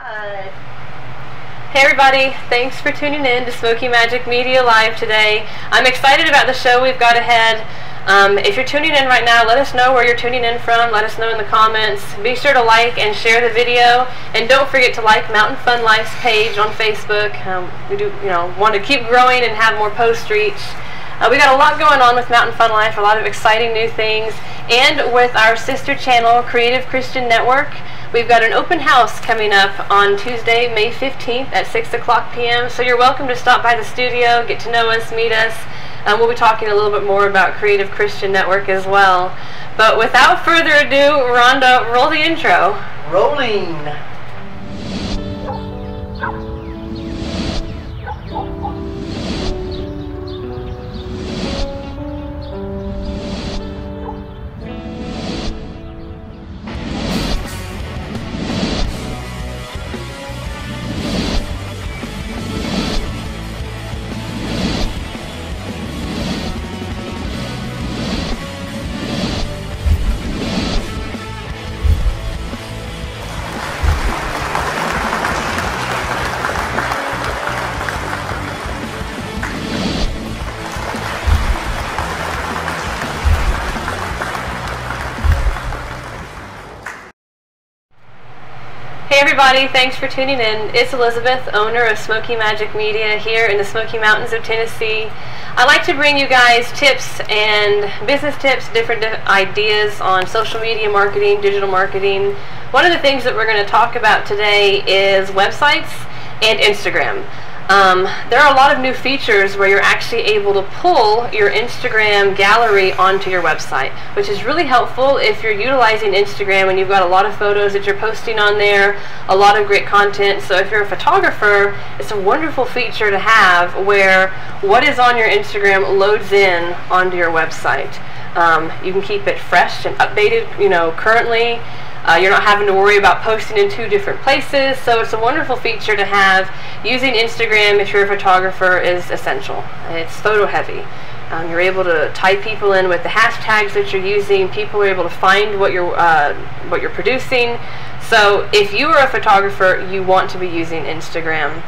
Hi. Hey everybody, thanks for tuning in to Smoky Magic Media Live today. I'm excited about the show we've got ahead. If you're tuning in right now, let us know where you're tuning in from. Let us know in the comments. Be sure to like and share the video, and don't forget to like Mountain Fun Life's page on Facebook. We do, want to keep growing and have more post reach. We got a lot going on with Mountain Fun Life, a lot of exciting new things, and with our sister channel, Creative Christian Network. We've got an open house coming up on Tuesday, May 15th at 6 o'clock p.m. So you're welcome to stop by the studio, get to know us, meet us. We'll be talking a little bit more about Creative Christian Network as well. But without further ado, Rhonda, roll the intro. Rolling. Hey everybody, thanks for tuning in. It's Elizabeth, owner of Smoky Magic Media here in the Smoky Mountains of Tennessee. I like to bring you guys tips and business tips, different ideas on social media marketing, digital marketing. One of the things that we're going to talk about today is websites and Instagram. There are a lot of new features where you're actually able to pull your Instagram gallery onto your website, which is really helpful if you're utilizing Instagram and you've got a lot of photos that you're posting on there, a lot of great content. So if you're a photographer, it's a wonderful feature to have where what is on your Instagram loads in onto your website. You can keep it fresh and updated, currently. You're not having to worry about posting in two different places, so it's a wonderful feature to have. Using Instagram, if you're a photographer, is essential. It's photo heavy. You're able to tie people in with the hashtags that you're using. People are able to find what you're producing. So if you are a photographer, you want to be using Instagram.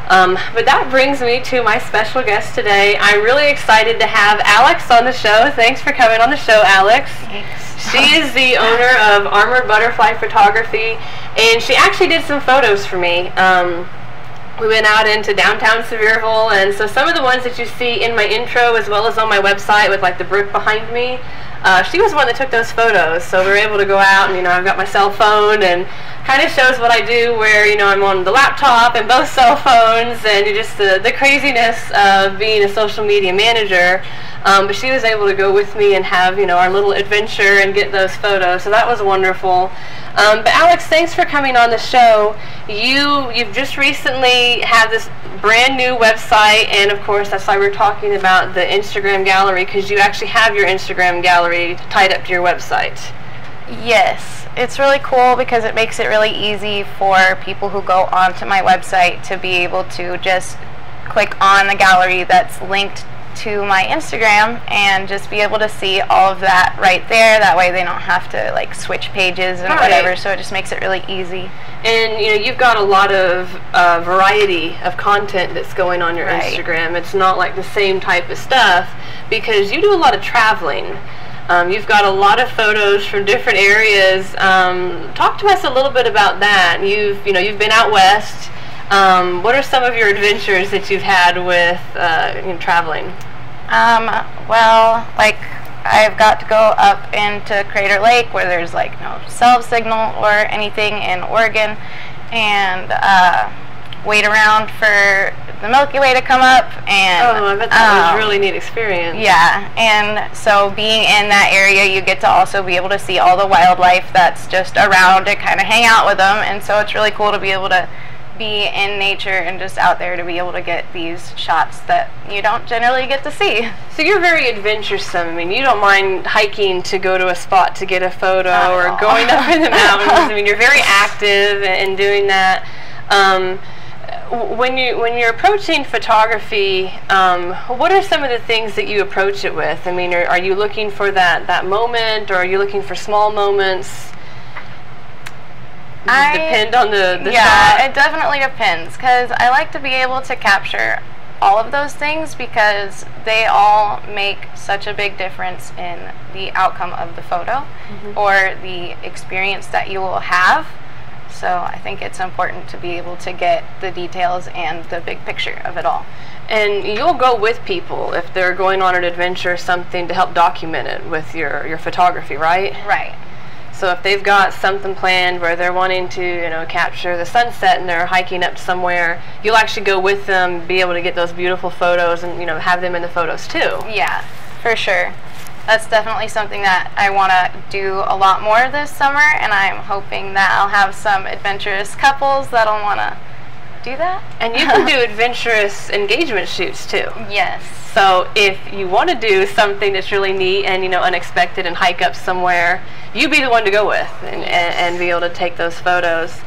But that brings me to my special guest today. I'm really excited to have Alex on the show. Thanks for coming on the show, Alex. Thanks. She is the owner of Armored Butterfly Photography, and she actually did some photos for me. We went out into downtown Sevierville, and so some of the ones that you see in my intro as well as on my website with like the brook behind me, she was the one that took those photos. So we were able to go out and, I've got my cell phone, and kind of shows what I do where, I'm on the laptop and both cell phones, and just the craziness of being a social media manager. But she was able to go with me and have, our little adventure and get those photos. So that was wonderful. But Alex, thanks for coming on the show. You've just recently had this brand new website, and of course that's why we're talking about the Instagram gallery, because you actually have your Instagram gallery tied up to your website. Yes, it's really cool because it makes it really easy for people who go onto my website to be able to just click on the gallery that's linked to my Instagram and just be able to see all of that right there. That way they don't have to like switch pages and whatever, so it just makes it really easy. And you've got a lot of variety of content that's going on your Instagram. It's not like the same type of stuff because you do a lot of traveling. You've got a lot of photos from different areas. Talk to us a little bit about that. You've been out west. What are some of your adventures that you've had with traveling? Well, like I've got to go up into Crater Lake where there's like no cell signal or anything in Oregon, and wait around for the Milky Way to come up. And I bet that was a really neat experience. Yeah, and so being in that area, you get to also be able to see all the wildlife that's just around and kind of hang out with them, and so it's really cool to be able to be in nature and just out there to be able to get these shots that you don't generally get to see. So you're very adventuresome. I mean, you don't mind hiking to go to a spot to get a photo or going up in the mountains. I mean, you're very active in doing that. When you're approaching photography, what are some of the things that you approach it with? I mean, are you looking for that moment, or are you looking for small moments? Does it depend on the yeah, shot? it definitely depends, because I like to be able to capture all of those things because they all make such a big difference in the outcome of the photo or the experience that you will have. So I think it's important to be able to get the details and the big picture of it all. And you'll go with people if they're going on an adventure or something to help document it with your photography, right? Right. So if they've got something planned where they're wanting to, you know, capture the sunset and they're hiking up somewhere, you'll actually go with them, be able to get those beautiful photos and, you know, have them in the photos too. Yeah, for sure. That's definitely something that I want to do a lot more this summer, and I'm hoping that I'll have some adventurous couples that'll want to do that. And you can do adventurous engagement shoots too. Yes. So if you want to do something that's really neat and, you know, unexpected and hike up somewhere, you be the one to go with and be able to take those photos.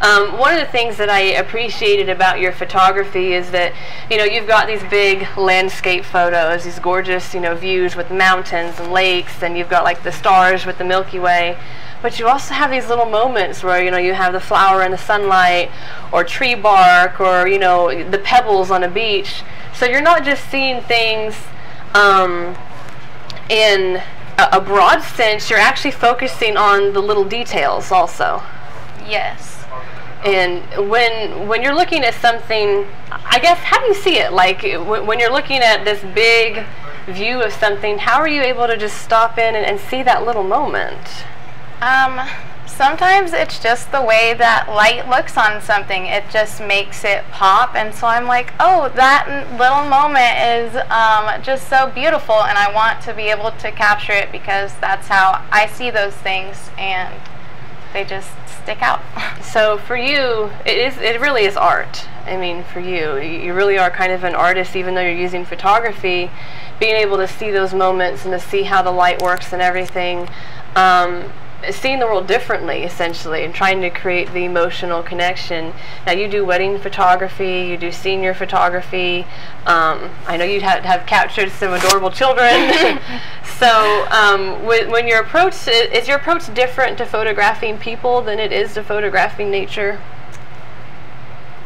One of the things that I appreciated about your photography is that, you know, you've got these big landscape photos, these gorgeous, you know, views with mountains and lakes, and you've got like the stars with the Milky Way. But you also have these little moments where, you know, you have the flower in the sunlight or tree bark or, you know, the pebbles on a beach. So you're not just seeing things in a broad sense, you're actually focusing on the little details also. Yes. And when you're looking at something, I guess, how do you see it? Like when you're looking at this big view of something, how are you able to just stop in and see that little moment? Sometimes it's just the way that light looks on something. It just makes it pop, and so I'm like, oh, that little moment is just so beautiful, and I want to be able to capture it because that's how I see those things, and they just stick out. So for you, it really is art. I mean, for you really are kind of an artist, even though you're using photography. Being able to see those moments and to see how the light works and everything, seeing the world differently, essentially, and trying to create the emotional connection. Now, you do wedding photography, you do senior photography. I know you have captured some adorable children. So, when your approach is your approach different to photographing people than it is to photographing nature?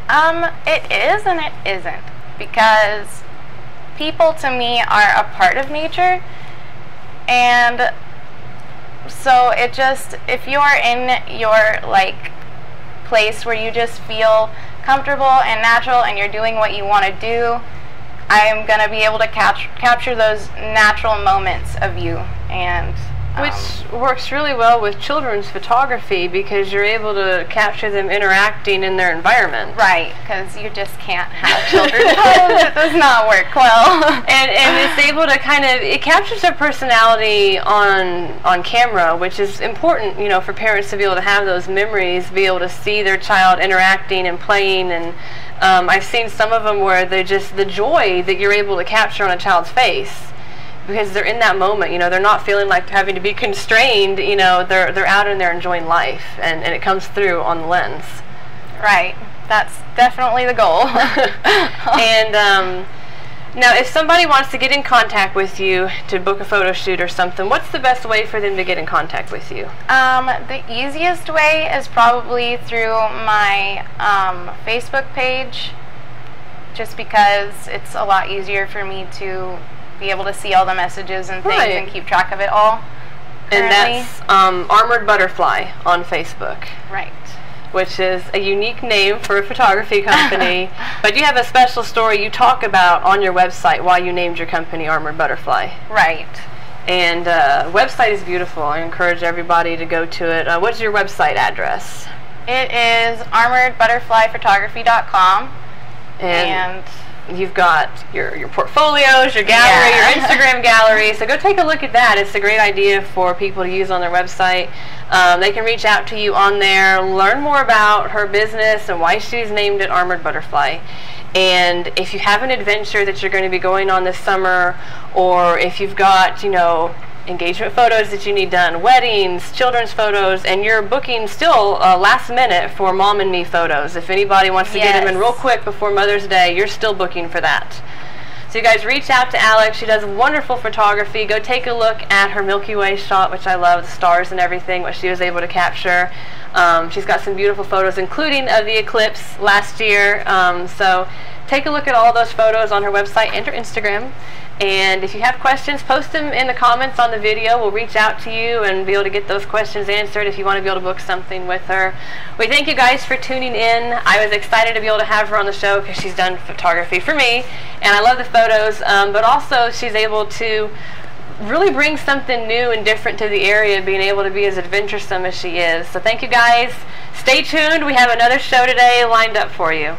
It is and it isn't, because people to me are a part of nature, and so it just, if you're in your like place where you just feel comfortable and natural and you're doing what you want to do, I'm going to be able to capture those natural moments of you, and which works really well with children's photography because you're able to capture them interacting in their environment. Right, because you just can't have children pose. It does not work well. And it's able to kind of, it captures their personality on camera, which is important, you know, for parents to be able to have those memories, be able to see their child interacting and playing. And I've seen some of them where they're just the joy that you're able to capture on a child's face, because they're in that moment, you know, they're not feeling like they're having to be constrained, you know, they're out and they're enjoying life, and it comes through on the lens. Right, that's definitely the goal. And now, if somebody wants to get in contact with you to book a photo shoot or something, what's the best way for them to get in contact with you? The easiest way is probably through my Facebook page, just because it's a lot easier for me to be able to see all the messages and things and keep track of it all. And that's Armored Butterfly on Facebook. Right. Which is a unique name for a photography company. But you have a special story you talk about on your website why you named your company Armored Butterfly. Right. And website is beautiful. I encourage everybody to go to it. What's your website address? It is armoredbutterflyphotography.com. And you've got your portfolios, your gallery, your Instagram gallery. So go take a look at that. It's a great idea for people to use on their website. They can reach out to you on there, learn more about her business and why she's named it Armored Butterfly. And if you have an adventure that you're going to be going on this summer, or if you've got, you know, engagement photos that you need done, weddings, children's photos, and you're booking still last minute for Mom and Me photos. If anybody wants to get them in real quick before Mother's Day, you're still booking for that. So you guys reach out to Alex. She does wonderful photography. Go take a look at her Milky Way shot, which I love, the stars and everything, what she was able to capture. She's got some beautiful photos, including of the eclipse last year. So take a look at all those photos on her website and her Instagram. And if you have questions, post them in the comments on the video. We'll reach out to you and be able to get those questions answered if you want to be able to book something with her. We thank you guys for tuning in. I was excited to be able to have her on the show because she's done photography for me, and I love the photos, but also she's able to really bring something new and different to the area, being able to be as adventuresome as she is. So thank you guys. Stay tuned. We have another show today lined up for you.